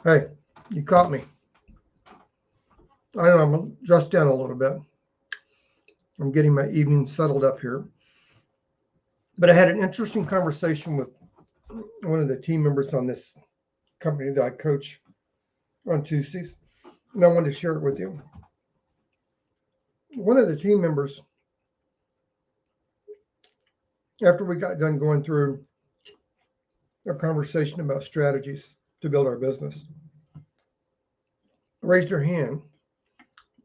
Hey, you caught me. I know I'm just down a little bit. I'm getting my evening settled up here. But I had an interesting conversation with one of the team members on this company that I coach on Tuesdays, and I wanted to share it with you. One of the team members, after we got done going through a conversation about strategies to build our business, raised her hand.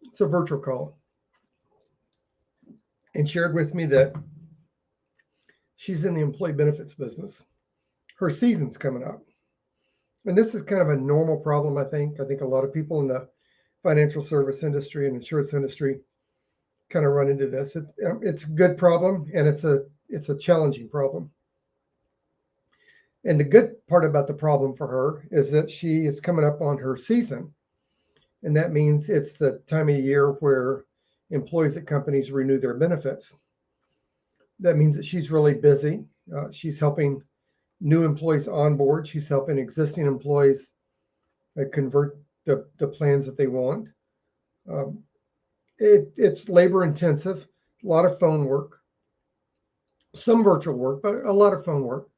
It's a virtual call, and shared with me that she's in the employee benefits business. Her season's coming up. And this is kind of a normal problem, I think. I think a lot of people in the financial service industry and insurance industry kind of run into this. It's a good problem, and it's a challenging problem. And the good part about the problem for her is that she is coming up on her season, and that means it's the time of year where employees at companies renew their benefits. That means that she's really busy. She's helping new employees on board. She's helping existing employees convert the plans that they want. Um, it's labor intensive, a lot of phone work, some virtual work, but a lot of phone work.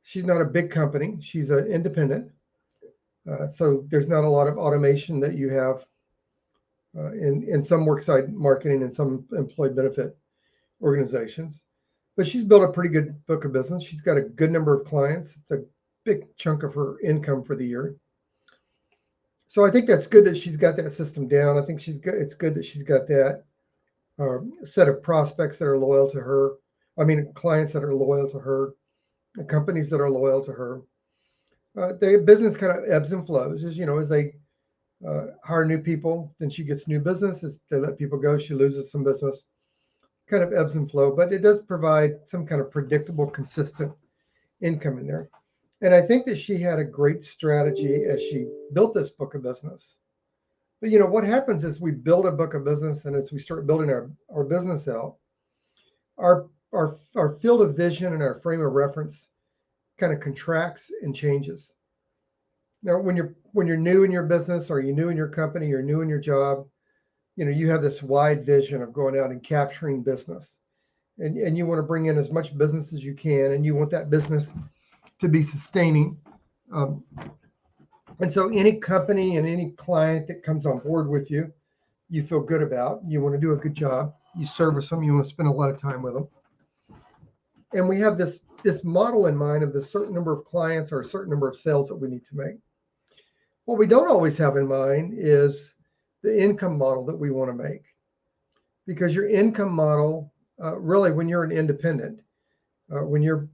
She's not a big company. She's an independent. So there's not a lot of automation that you have in some worksite marketing and some employee benefit organizations. But she's built a pretty good book of business. She's got a good number of clients. It's a big chunk of her income for the year. So I think that's good that she's got that system down. I think it's good that she's got that set of prospects that are loyal to her. I mean, clients that are loyal to her, the companies that are loyal to her. The business kind of ebbs and flows, as they hire new people, then she gets new business. As they let people go, she loses some business. Kind of ebbs and flow, but it does provide some kind of predictable, consistent income in there. And I think that she had a great strategy as she built this book of business. But what happens is we build a book of business, and as we start building our business out, our field of vision and our frame of reference kind of contracts and changes. Now, when you're new in your business, or you're new in your company, you're new in your job, you have this wide vision of going out and capturing business, and you want to bring in as much business as you can, and you want that business to be sustaining. Um, and so any company and any client that comes on board with you, you feel good about, you want to do a good job, you service them, you want to spend a lot of time with them. And we have this model in mind of the certain number of clients or a certain number of sales that we need to make. What we don't always have in mind is the income model that we want to make, because your income model, really, when you're an independent, when you're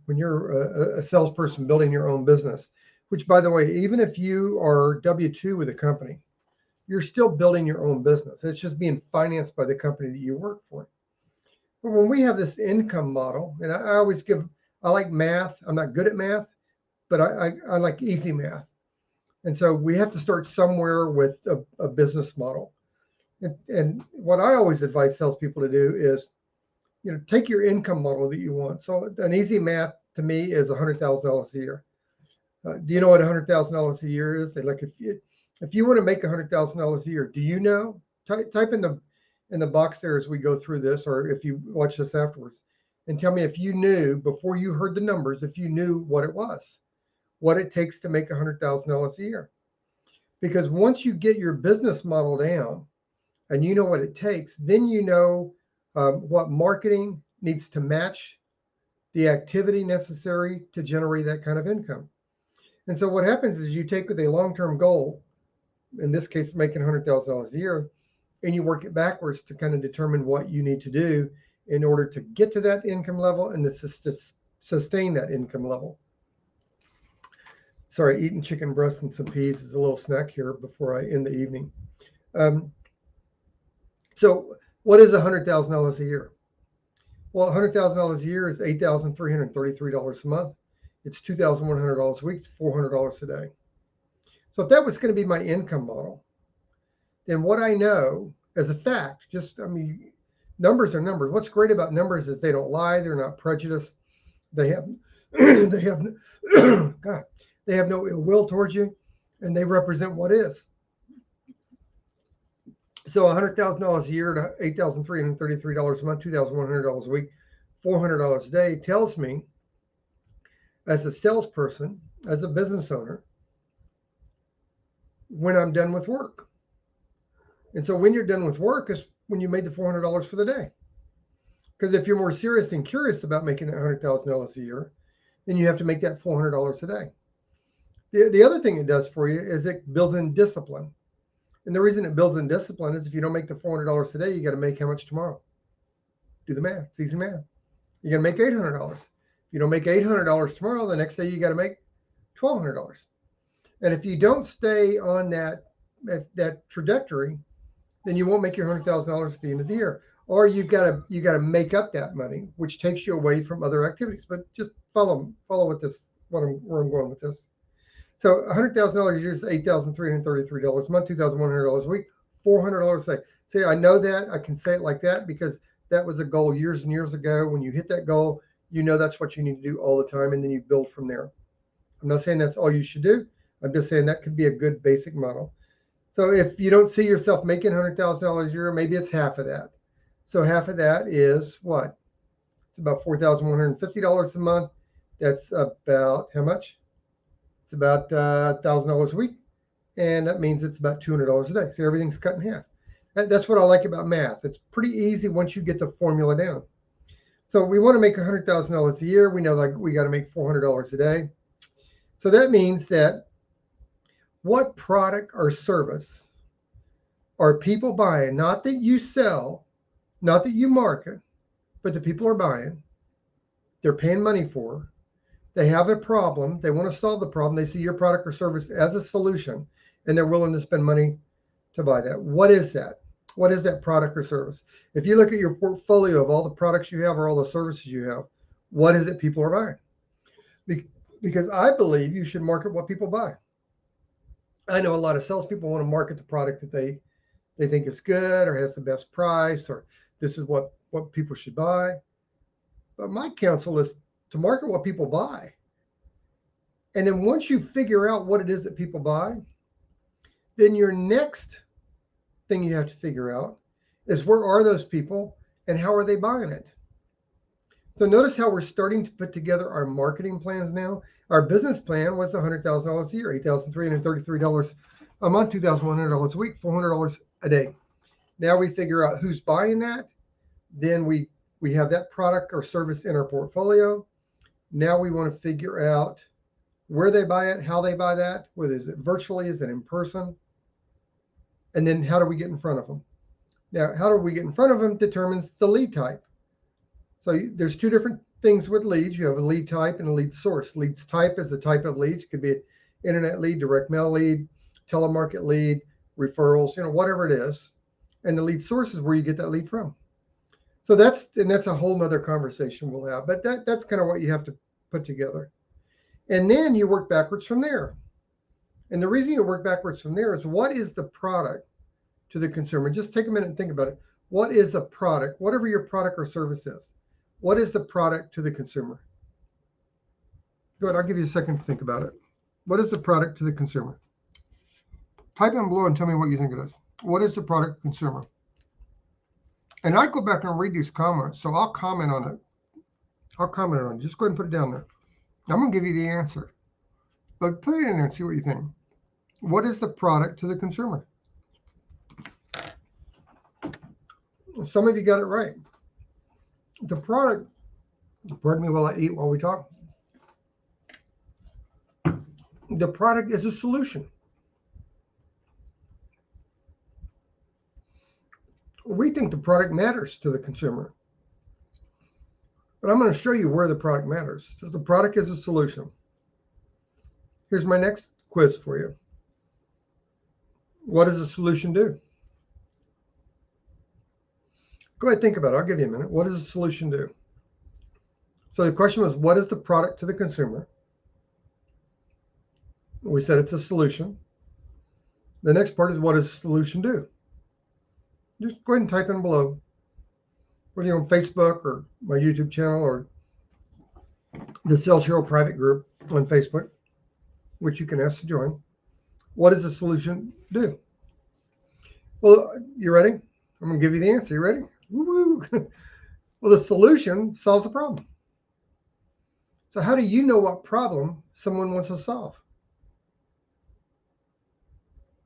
a salesperson building your own business, which, by the way, even if you are W-2 with a company, you're still building your own business. It's just being financed by the company that you work for. But when we have this income model, and I like math. I'm not good at math, but I like easy math. And so we have to start somewhere with a business model. And what I always advise salespeople to do is, take your income model that you want. So an easy math to me is $100,000 a year. Do you know what $100,000 a year is? Like if you want to make $100,000 a year, do you know? Type in the box there as we go through this, or if you watch this afterwards, and tell me if you knew before you heard the numbers, if you knew what it was, what it takes to make $100,000 a year. Because once you get your business model down and you know what it takes, then you know what marketing needs to match the activity necessary to generate that kind of income. And so what happens is you take with a long-term goal, in this case, making $100,000 a year, and you work it backwards to kind of determine what you need to do in order to get to that income level and to sustain that income level. Sorry, eating chicken breast and some peas is a little snack here before I end the evening. Um, so what is $100,000 a year? Well, $100,000 a year is $8,333 a month. It's $2,100 a week. It's $400 a day. So if that was going to be my income model, then what I know as a fact, numbers are numbers. What's great about numbers is they don't lie. They're not prejudiced. They have, they have, God, they have no ill will towards you. and they represent what is. So $100,000 a year to $8,333 a month, $2,100 a week, $400 a day tells me, as a salesperson, as a business owner, when I'm done with work. And so when you're done with work is when you made the $400 for the day. Because if you're more serious and curious about making that $100,000 a year, then you have to make that $400 a day. The other thing it does for you is it builds in discipline. And the reason it builds in discipline is if you don't make the $400 a day, you got to make how much tomorrow? Do the math. It's easy math. You got to make $800. If you don't make $800 tomorrow, the next day you got to make $1,200. And if you don't stay on that trajectory, then you won't make your $100,000 at the end of the year. Or you got to make up that money, which takes you away from other activities. But just follow with this, where I'm going with this. So $100,000 a year is $8,333 a month, $2,100 a week, $400 a day. See, I know that. I can say it like that because that was a goal years and years ago. When you hit that goal, you know that's what you need to do all the time, and then you build from there. I'm not saying that's all you should do. I'm just saying that could be a good basic model. So if you don't see yourself making $100,000 a year, maybe it's half of that. So half of that is what? It's about $4,150 a month. That's about how much? It's about $1,000 a week. And that means it's about $200 a day. So everything's cut in half. That's what I like about math. It's pretty easy once you get the formula down. So we want to make $100,000 a year. We know like we got to make $400 a day. So that means that what product or service are people buying? Not that you sell, not that you market, but the people are buying. They're paying money for. They have a problem. They want to solve the problem. They see your product or service as a solution, and they're willing to spend money to buy that. What is that? What is that product or service? If you look at your portfolio of all the products you have or all the services you have, what is it people are buying? Because I believe you should market what people buy. I know a lot of salespeople want to market the product that they think is good or has the best price, or this is what people should buy. But my counsel is to market what people buy. And then once you figure out what it is that people buy, then your next thing you have to figure out is where are those people and how are they buying it? So notice how we're starting to put together our marketing plans now. Our business plan was $100,000 a year, $8,333 a month, $2,100 a week, $400 a day. Now we figure out who's buying that. Then we have that product or service in our portfolio. Now we want to figure out where they buy it, how they buy that, whether is it virtually, is it in person, and then how do we get in front of them? Now, how do we get in front of them determines the lead type. So there's two different things with leads. You have a lead type and a lead source. Leads type is a type of leads. It could be an internet lead, direct mail lead, telemarket lead, referrals, whatever it is. And the lead source is where you get that lead from. So that's a whole nother conversation we'll have. But that's kind of what you have to put together. And then you work backwards from there. And the reason you work backwards from there is what is the product to the consumer? Just take a minute and think about it. What is the product, whatever your product or service is? What is the product to the consumer? Go ahead, I'll give you a second to think about it. What is the product to the consumer? Type in below and tell me what you think it is. What is the product to consumer? And I go back and read these comments, so I'll comment on it. Just go ahead and put it down there. I'm going to give you the answer. But put it in there and see what you think. What is the product to the consumer? Some of you got it right. The product, pardon me while I eat while we talk. The product is a solution. We think the product matters to the consumer. But I'm going to show you where the product matters. So the product is a solution. Here's my next quiz for you. What does a solution do? Go ahead, think about it. I'll give you a minute. What does a solution do? So the question was, what is the product to the consumer? We said it's a solution. The next part is, what does a solution do? Just go ahead and type in below, whether you're on Facebook or my YouTube channel or the Sales Hero private group on Facebook, which you can ask to join. What does the solution do? Well, you ready? I'm going to give you the answer. You ready? Woo-woo. Well, the solution solves the problem. So how do you know what problem someone wants to solve?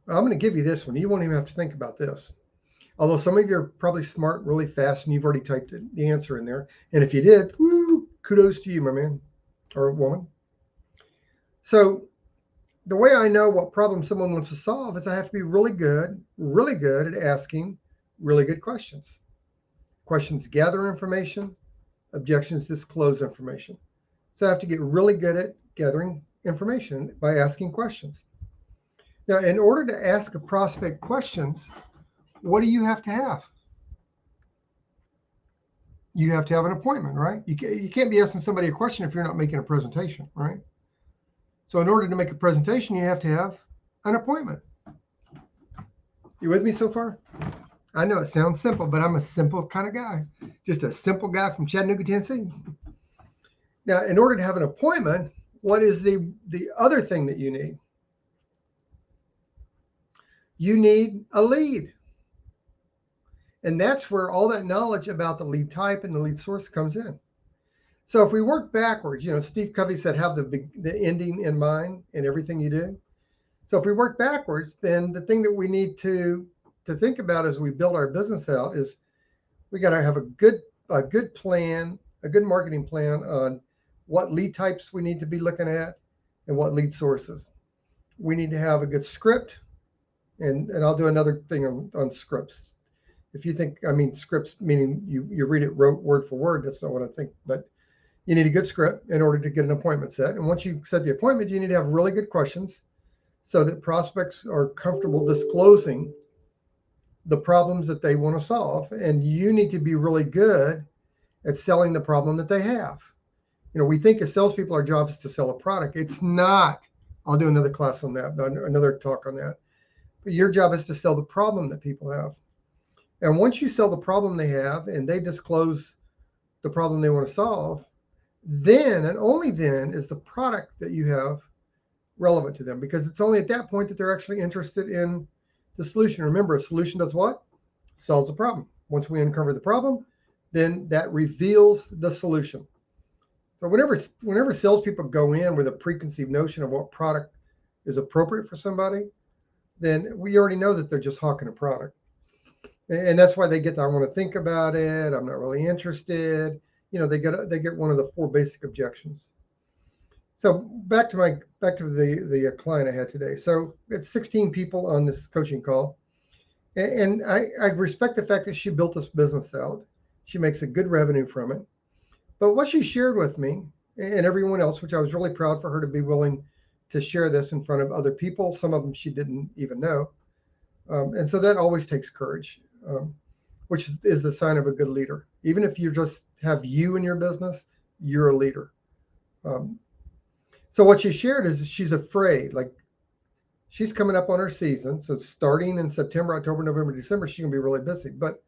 I'm going to give you this one. You won't even have to think about this. Although some of you are probably smart really fast and you've already typed the answer in there. And if you did, woo, kudos to you, my man or woman. So the way I know what problem someone wants to solve is I have to be really good at asking really good questions. Questions gather information, objections disclose information. So I have to get really good at gathering information by asking questions. Now, in order to ask a prospect questions, what do you have to have? You have to have an appointment, right? You can't be asking somebody a question if you're not making a presentation, right? So in order to make a presentation, you have to have an appointment. You with me so far? I know it sounds simple, but I'm a simple kind of guy. Just a simple guy from Chattanooga, Tennessee. Now, in order to have an appointment, what is the other thing that you need? You need a lead. And that's where all that knowledge about the lead type and the lead source comes in. So if we work backwards, Steve Covey said, have the ending in mind in everything you do. So if we work backwards, then the thing that we need to think about as we build our business out is we got to have a good plan, a good marketing plan on what lead types we need to be looking at and what lead sources. We need to have a good script, and I'll do another thing on scripts. If you think, scripts meaning you read it word for word, that's not what I think, but you need a good script in order to get an appointment set. And once you set the appointment, you need to have really good questions so that prospects are comfortable disclosing the problems that they want to solve. And you need to be really good at selling the problem that they have. We think as salespeople, our job is to sell a product. It's not. I'll do another class on that, another talk on that. But your job is to sell the problem that people have. And once you sell the problem they have and they disclose the problem they want to solve, then and only then is the product that you have relevant to them, because it's only at that point that they're actually interested in the solution. Remember, a solution does what? Solves a problem. Once we uncover the problem, then that reveals the solution. So whenever salespeople go in with a preconceived notion of what product is appropriate for somebody, then we already know that they're just hawking a product. And that's why they get, I want to think about it, I'm not really interested. They get one of the 4 basic objections. So back to the client I had today. So it's 16 people on this coaching call, and I respect the fact that she built this business out. She makes a good revenue from it. But what she shared with me and everyone else, which I was really proud for her to be willing to share this in front of other people, some of them she didn't even know, and so that always takes courage, which is the sign of a good leader. Even if you just have you in your business, you're a leader. So what she shared is she's afraid, like she's coming up on her season. So starting in September, October, November, December, she's gonna be really busy. But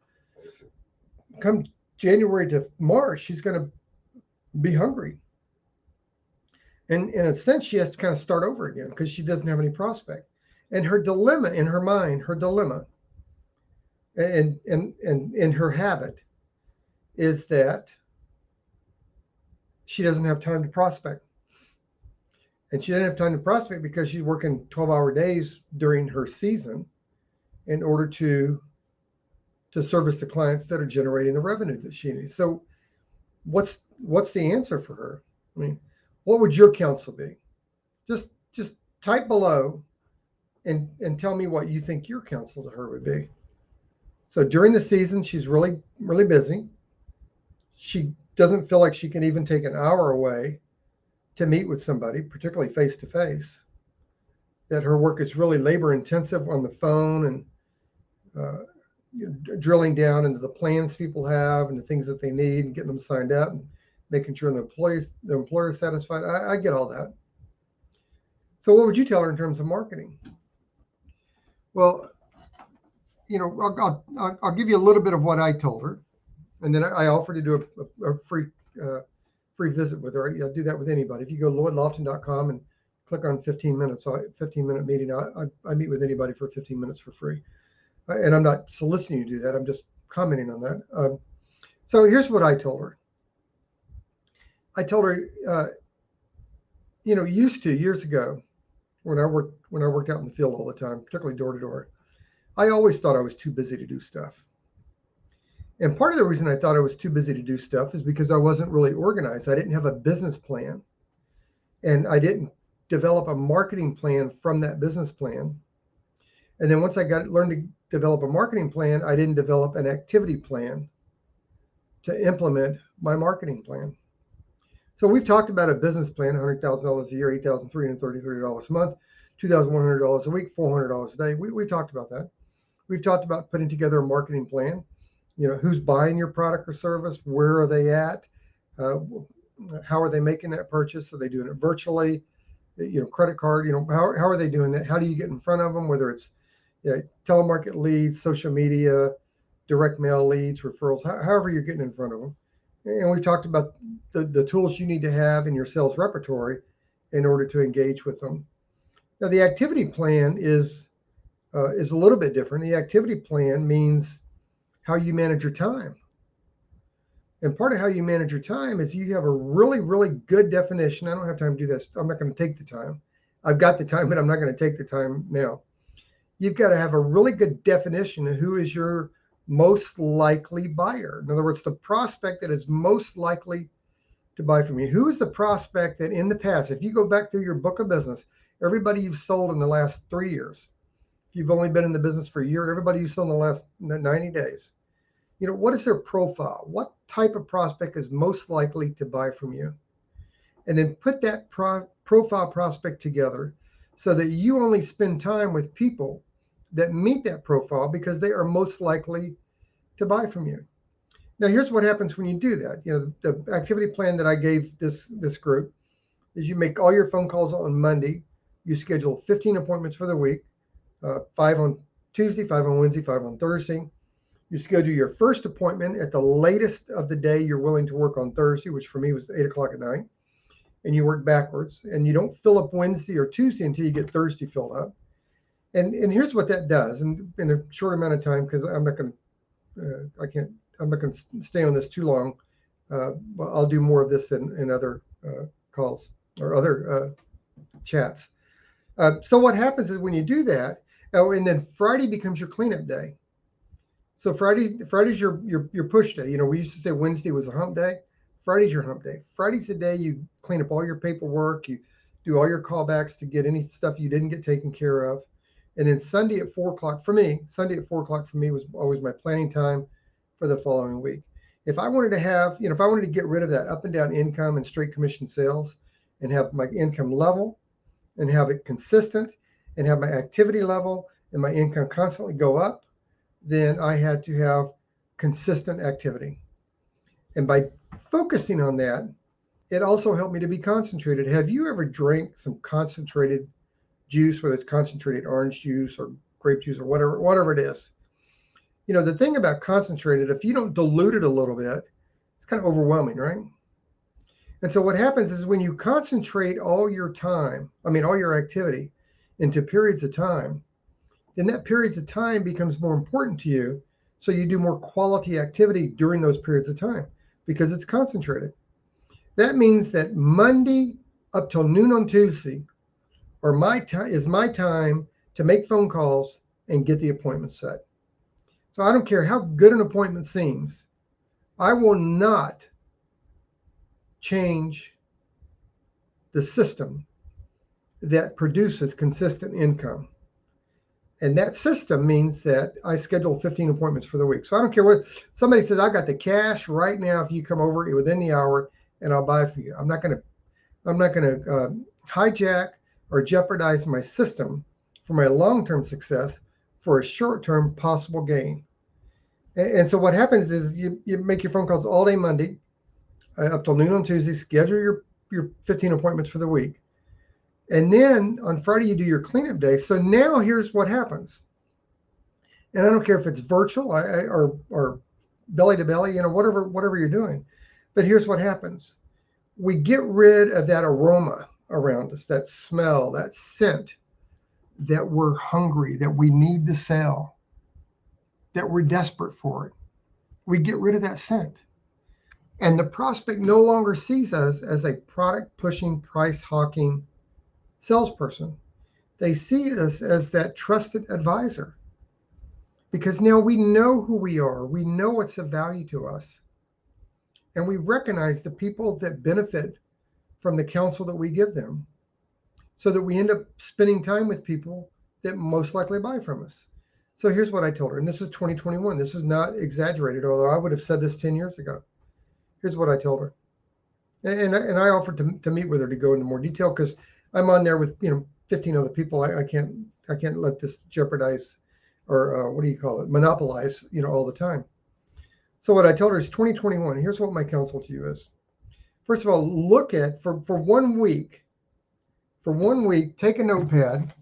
come January to March, she's gonna be hungry. And in a sense, she has to kind of start over again because she doesn't have any prospect. And her dilemma in her mind, and in her habit is that she doesn't have time to prospect. And she doesn't have time to prospect because she's working 12-hour days during her season in order to service the clients that are generating the revenue that she needs. So what's the answer for her? What would your counsel be? Just type below and tell me what you think your counsel to her would be. So during the season, she's really, really busy. She doesn't feel like she can even take an hour away to meet with somebody, particularly face to face. That her work is really labor intensive on the phone and drilling down into the plans people have and the things that they need and getting them signed up and making sure the employer is satisfied. I get all that. So what would you tell her in terms of marketing? Well, I'll give you a little bit of what I told her, and then I offer to do a free visit with her. I do that with anybody. If you go to lloydlofton.com and click on 15 minutes, 15-minute meeting. I meet with anybody for 15 minutes for free. And I'm not soliciting you to do that. I'm just commenting on that. So here's what I told her. I told her, used to years ago, when I worked out in the field all the time, particularly door to door, I always thought I was too busy to do stuff. And part of the reason I thought I was too busy to do stuff is because I wasn't really organized. I didn't have a business plan, and I didn't develop a marketing plan from that business plan. And then once I learned to develop a marketing plan, I didn't develop an activity plan to implement my marketing plan. So we've talked about a business plan: $100,000 a year, $8,333 a month, $2,100 a week, $400 a day. We've talked about that. We've talked about putting together a marketing plan. Who's buying your product or service? Where are they at? How are they making that purchase? Are they doing it virtually? Credit card, how are they doing that? How do you get in front of them? Whether it's telemarket leads, social media, direct mail leads, referrals, however you're getting in front of them. And we talked about the tools you need to have in your sales repertory in order to engage with them. Now, the activity plan is a little bit different. The activity plan means how you manage your time. And part of how you manage your time is you have a really, really good definition. I don't have time to do this. I'm not going to take the time. I've got the time, but I'm not going to take the time now. You've got to have a really good definition of who is your most likely buyer. In other words, the prospect that is most likely to buy from you. Who is the prospect that in the past, if you go back through your book of business, everybody you've sold in the last 3 years, if you've only been in the business for a year, everybody you sold in the last 90 days, what is their profile? What type of prospect is most likely to buy from you? And then put that profile prospect together so that you only spend time with people that meet that profile because they are most likely to buy from you. Now, here's what happens when you do that. The activity plan that I gave this group is you make all your phone calls on Monday. You schedule 15 appointments for the week, 5 on Tuesday, 5 on Wednesday, 5 on Thursday. You schedule your first appointment at the latest of the day you're willing to work on Thursday, which for me was 8 o'clock at night. And you work backwards. And you don't fill up Wednesday or Tuesday until you get Thursday filled up. And here's what that does. And in a short amount of time, because I'm not going to stay on this too long. I'll do more of this in other calls or other chats. So what happens is when you do that, and then Friday becomes your cleanup day. So Friday's your push day. We used to say Wednesday was a hump day. Friday's your hump day. Friday's the day you clean up all your paperwork. You do all your callbacks to get any stuff you didn't get taken care of. And then Sunday at 4 o'clock for me was always my planning time for the following week. If I wanted to get rid of that up and down income and straight commission sales and have my income level and have it consistent and have my activity level and my income constantly go up, then I had to have consistent activity. And by focusing on that, it also helped me to be concentrated. Have you ever drank some concentrated juice, whether it's concentrated orange juice or grape juice or whatever it is? The thing about concentrated, if you don't dilute it a little bit, it's kind of overwhelming, right? And so what happens is when you concentrate all your activity into periods of time, then that periods of time becomes more important to you. So you do more quality activity during those periods of time because it's concentrated. That means that Monday up till noon on Tuesday is my time to make phone calls and get the appointment set. So I don't care how good an appointment seems. I will not change the system that produces consistent income. And that system means that I schedule 15 appointments for the week. So I don't care what somebody says, I've got the cash right now. If you come over within the hour and I'll buy for you. I'm not going to hijack or jeopardize my system for my long-term success for a short-term possible gain. And so what happens is you make your phone calls all day Monday up till noon on Tuesday, schedule your 15 appointments for the week. And then on Friday, you do your cleanup day. So now here's what happens. And I don't care if it's virtual or belly to belly, whatever you're doing. But here's what happens. We get rid of that aroma around us, that smell, that scent, that we're hungry, that we need to sell, that we're desperate for it. We get rid of that scent. And the prospect no longer sees us as a product pushing, price hawking salesperson. They see us as that trusted advisor because now we know who we are. We know what's of value to us. And we recognize the people that benefit from the counsel that we give them so that we end up spending time with people that most likely buy from us. So here's what I told her, and this is 2021. This is not exaggerated, although I would have said this 10 years ago. Here's what I told her. And I offered to meet with her to go into more detail because I'm on there with 15 other people. I can't let this jeopardize or what do you call it, monopolize all the time. So what I told her is 2021. Here's what my counsel to you is. First of all, look at for 1 week. For 1 week, take a notepad,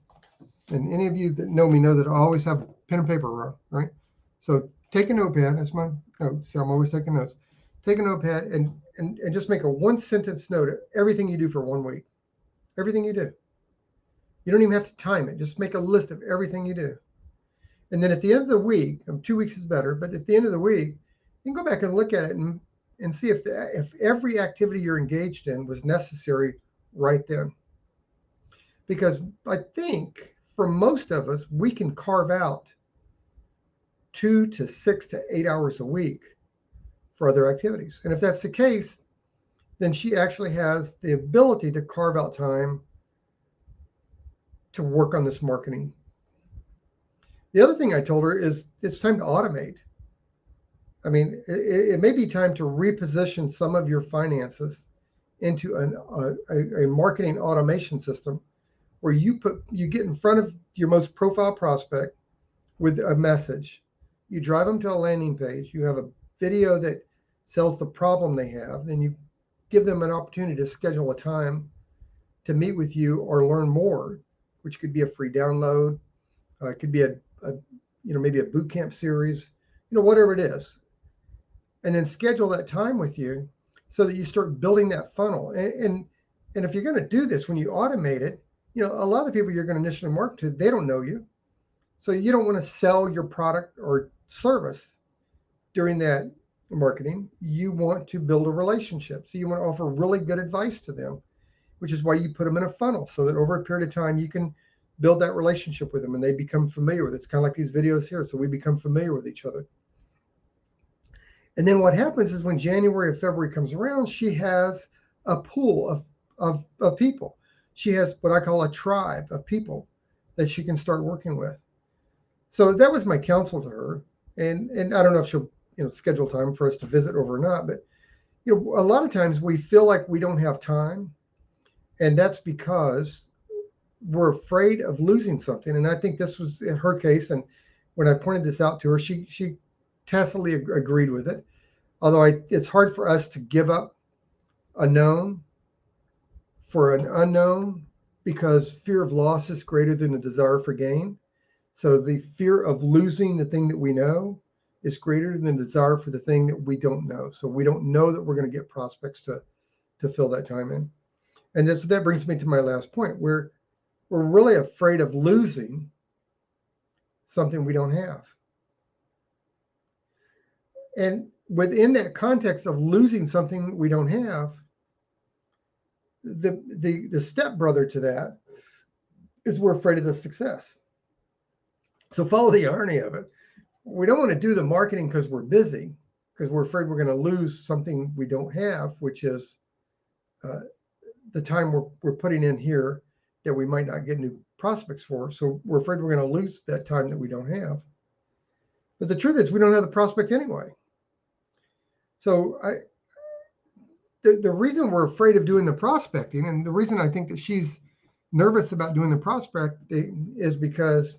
and any of you that know me know that I always have pen and paper around, right? So take a notepad. That's my notes. So I'm always taking notes. Take a notepad and just make a 1-sentence note of everything you do for 1 week. Everything you do. You don't even have to time it. Just make a list of everything you do. And then at the end of the week, 2 weeks is better, but at the end of the week, you can go back and look at it and see if every activity you're engaged in was necessary right then. Because I think for most of us, we can carve out 2 to 6 to 8 hours a week for other activities. And if that's the case, then she actually has the ability to carve out time to work on this marketing. The other thing I told her is it's time to automate. I mean, it may be time to reposition some of your finances into a marketing automation system where you get in front of your most profile prospect with a message. You drive them to a landing page. You have a video that sells the problem they have. Then you give them an opportunity to schedule a time to meet with you or learn more, which could be a free download. It could be maybe a boot camp series, whatever it is. And then schedule that time with you so that you start building that funnel. And if you're going to do this, when you automate it, a lot of the people you're going to initially market to, they don't know you. So you don't want to sell your product or service during that marketing. You want to build a relationship. So you want to offer really good advice to them, which is why you put them in a funnel so that over a period of time, you can build that relationship with them and they become familiar with it. It's kind of like these videos here. So we become familiar with each other. And then what happens is when January or February comes around, she has a pool of people. She has what I call a tribe of people that she can start working with. So that was my counsel to her. And I don't know if she'll schedule time for us to visit over or not, but a lot of times we feel like we don't have time. And that's because we're afraid of losing something. And I think this was in her case. And when I pointed this out to her, she tacitly agreed with it. Although it's hard for us to give up a known for an unknown because fear of loss is greater than the desire for gain. So the fear of losing the thing that we know is greater than the desire for the thing that we don't know. So we don't know that we're going to get prospects to fill that time in. And that brings me to my last point. We're really afraid of losing something we don't have. And within that context of losing something we don't have, the stepbrother to that is we're afraid of the success. So follow the irony of it. We don't want to do the marketing because we're busy, because we're afraid we're going to lose something we don't have, which is the time we're putting in here that we might not get new prospects for. So we're afraid we're going to lose that time that we don't have. But the truth is we don't have the prospect anyway. So the reason we're afraid of doing the prospecting, and the reason I think that she's nervous about doing the prospecting is because,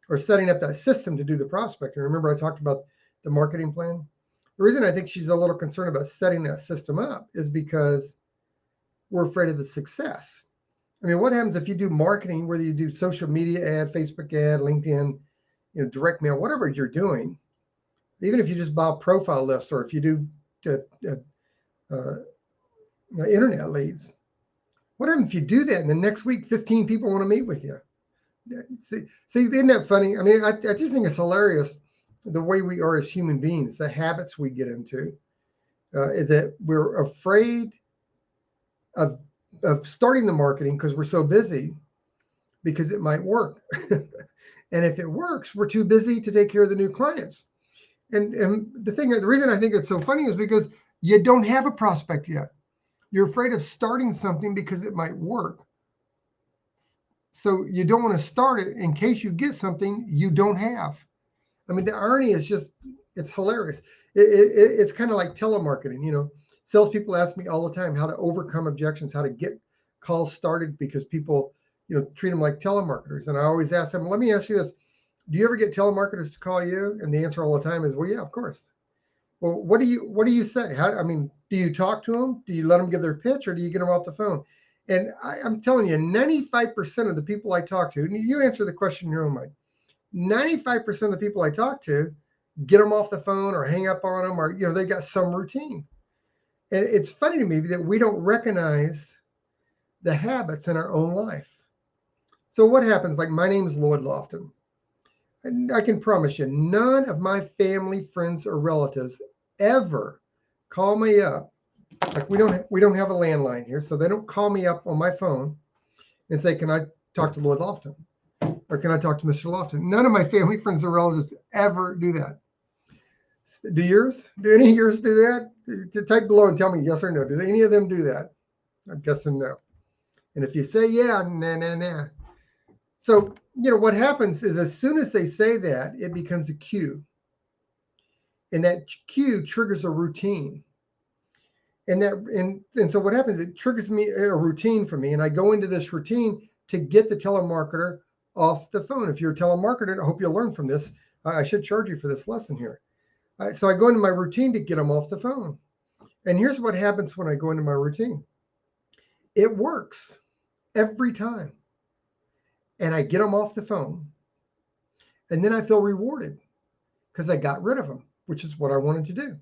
or setting up that system to do the prospecting. Remember I talked about the marketing plan? The reason I think she's a little concerned about setting that system up is because we're afraid of the success. I mean, what happens if you do marketing, whether you do social media ad, Facebook ad, LinkedIn, direct mail, whatever you're doing, even if you just buy a profile list or if you do internet leads, What happens if you do that and the next week 15 people want to meet with you? See, isn't that funny? I mean, I just think it's hilarious the way we are as human beings, the habits we get into, that we're afraid of starting the marketing because we're so busy because it might work. And if it works, we're too busy to take care of the new clients. And the reason I think it's so funny is because you don't have a prospect yet. You're afraid of starting something because it might work. So you don't want to start it in case you get something you don't have. I mean, the irony is just, it's hilarious. It's kind of like telemarketing. You know, salespeople ask me all the time how to overcome objections, how to get calls started because people, you know, treat them like telemarketers. And I always ask them, let me ask you this. Do you ever get telemarketers to call you? And the answer all the time is, well, yeah, of course. Well, what do you say? I mean, do you talk to them? Do you let them give their pitch, or do you get them off the phone? And I'm telling you, 95% of the people I talk to, and you answer the question in your own mind, 95% of the people I talk to get them off the phone or hang up on them, or, you know, they got some routine. And it's funny to me that we don't recognize the habits in our own life. So what happens? Like, my name is Lloyd Lofton. And I can promise you, none of my family, friends, or relatives ever call me up. Like, we don't have a landline here, so they don't call me up on my phone and say, "Can I talk to Lloyd Lofton?" or "Can I talk to Mr. Lofton?" None of my family, friends, or relatives ever do that. Do yours? Do any of yours do that? Type below and tell me yes or no. Do any of them do that? I'm guessing no. And if you say yeah, nah. So, you know, what happens is as soon as they say that, it becomes a cue. And that cue triggers a routine. And so what happens, it triggers me a routine for me. And I go into this routine to get the telemarketer off the phone. If you're a telemarketer, I hope you'll learn from this. I should charge you for this lesson here. So I go into my routine to get them off the phone. And here's what happens when I go into my routine. It works every time. And I get them off the phone. And then I feel rewarded because I got rid of them, which is what I wanted to do.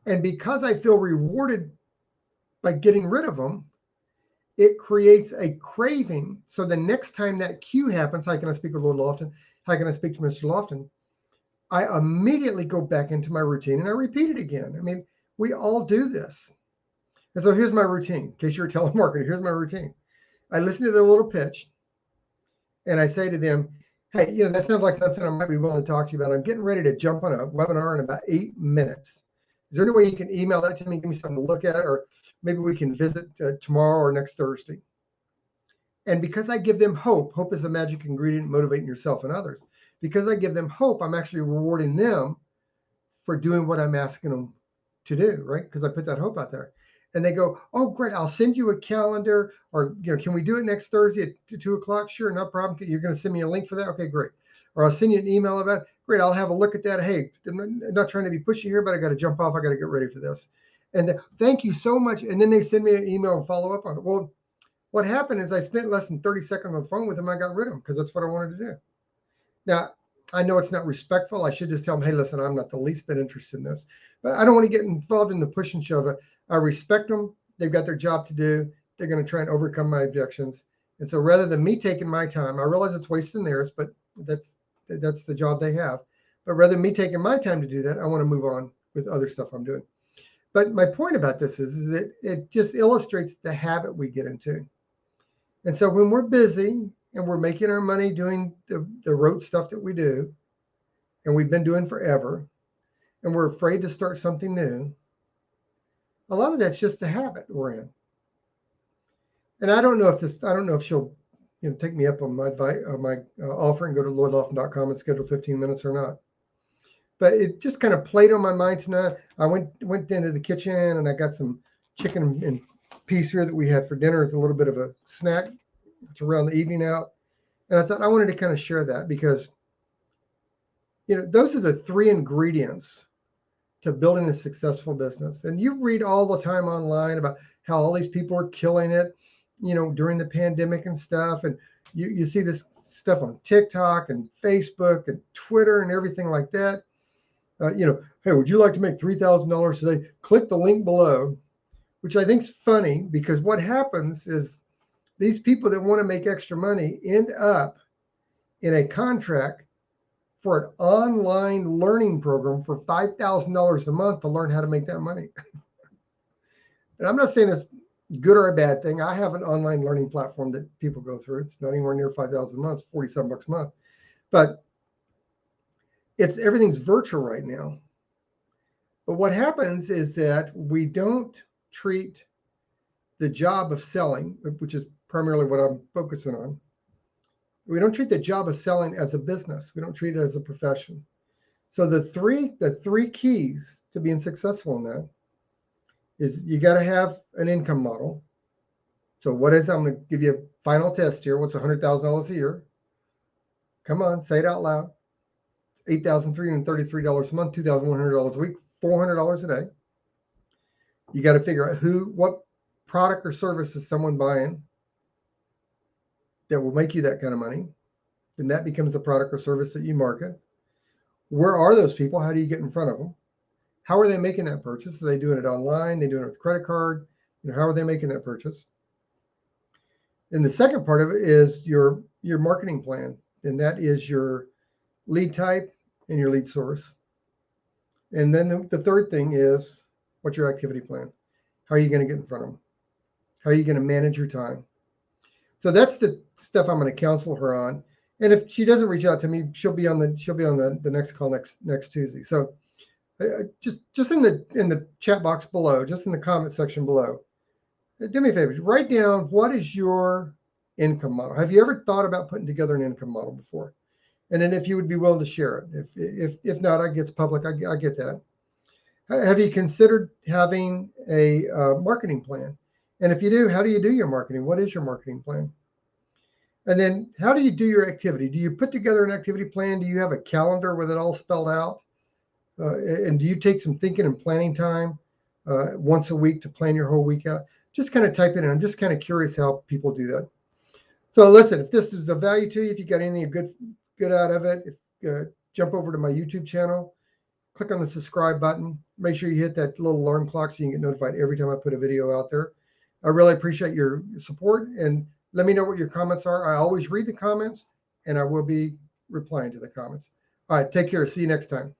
And because I feel rewarded by getting rid of them, it creates a craving. So the next time that cue happens, how can I speak with Lord Lofton? How can I speak to Mr. Lofton? I immediately go back into my routine and I repeat it again. I mean, we all do this. And so here's my routine. In case you're a telemarketer, here's my routine. I listen to their little pitch and I say to them, "Hey, you know, that sounds like something I might be willing to talk to you about. I'm getting ready to jump on a webinar in about 8 minutes. Is there any way you can email that to me, give me something to look at, or maybe we can visit tomorrow or next Thursday?" And because I give them hope, hope is a magic ingredient, motivating yourself and others. Because I give them hope, I'm actually rewarding them for doing what I'm asking them to do, right? Because I put that hope out there. And they go, "Oh, great, I'll send you a calendar," or, you know, "Can we do it next Thursday at 2 o'clock? Sure, no problem. You're going to send me a link for that? Okay, great. Or I'll send you an email about it. Great, I'll have a look at that. Hey, I'm not trying to be pushy here, but I got to jump off. I got to get ready for this. And thank you so much." And then they send me an email and follow up on it. Well, what happened is I spent less than 30 seconds on the phone with them. I got rid of them because that's what I wanted to do. Now, I know it's not respectful. I should just tell them, "Hey, listen, I'm not the least bit interested in this." But I don't want to get involved in the push and shove. I respect them. They've got their job to do. They're going to try and overcome my objections. And so rather than me taking my time, I realize it's wasting theirs, but that's the job they have. But rather than me taking my time to do that, I want to move on with other stuff I'm doing. But my point about this is that it just illustrates the habit we get into. And so when we're busy and we're making our money doing the rote stuff that we do, and we've been doing forever, and we're afraid to start something new, a lot of that's just the habit we're in. And I don't know if she'll, you know, take me up on my offer and go to lloydlofton.com and schedule 15 minutes or not. But it just kind of played on my mind tonight. I went into the kitchen and I got some chicken and peas here that we had for dinner as a little bit of a snack to round the evening out. And I thought I wanted to kind of share that because, you know, those are the 3 ingredients to building a successful business. And you read all the time online about how all these people are killing it, you know, during the pandemic and stuff. And you see this stuff on TikTok and Facebook and Twitter and everything like that. You know, "Hey, would you like to make $3,000 today? Click the link below." which I think is funny because what happens is these people that want to make extra money end up in a contract for an online learning program for $5,000 a month to learn how to make that money. And I'm not saying it's good or a bad thing. I have an online learning platform that people go through. It's not anywhere near 5,000 a month, it's 47 bucks a month. But everything's virtual right now. But what happens is that we don't treat the job of selling, which is primarily what I'm focusing on. We don't treat the job of selling as a business. We don't treat it as a profession. So the three keys to being successful in that is you got to have an income model. So what is, I'm going to give you a final test here. What's $100,000 a year? Come on, say it out loud. $8,333 a month, $2,100 a week, $400 a day. You got to figure out what product or service is someone buying that will make you that kind of money. Then that becomes the product or service that you market. Where are those people? How do you get in front of them? How are they making that purchase? Are they doing it online? Are they doing it with credit card? How are they making that purchase? And the second part of it is your marketing plan. And that is your lead type and your lead source. And then the third thing is, what's your activity plan? How are you going to get in front of them? How are you going to manage your time? So that's the stuff I'm going to counsel her on. And if she doesn't reach out to me, she'll be on the next call next Tuesday. So just in the chat box below, just in the comment section below, do me a favor, write down, what is your income model? Have you ever thought about putting together an income model before? And then if you would be willing to share it. If not, I get public. I get that. Have you considered having a marketing plan? And if you do, how do you do your marketing? What is your marketing plan? And then how do you do your activity? Do you put together an activity plan? Do you have a calendar with it all spelled out? And do you take some thinking and planning time once a week to plan your whole week out? Just kind of type it in. I'm just kind of curious how people do that. So listen, if this is of value to you, if you got anything good out of it, jump over to my YouTube channel, click on the subscribe button. Make sure you hit that little alarm clock so you can get notified every time I put a video out there. I really appreciate your support, and let me know what your comments are. I always read the comments, and I will be replying to the comments. All right, take care. See you next time.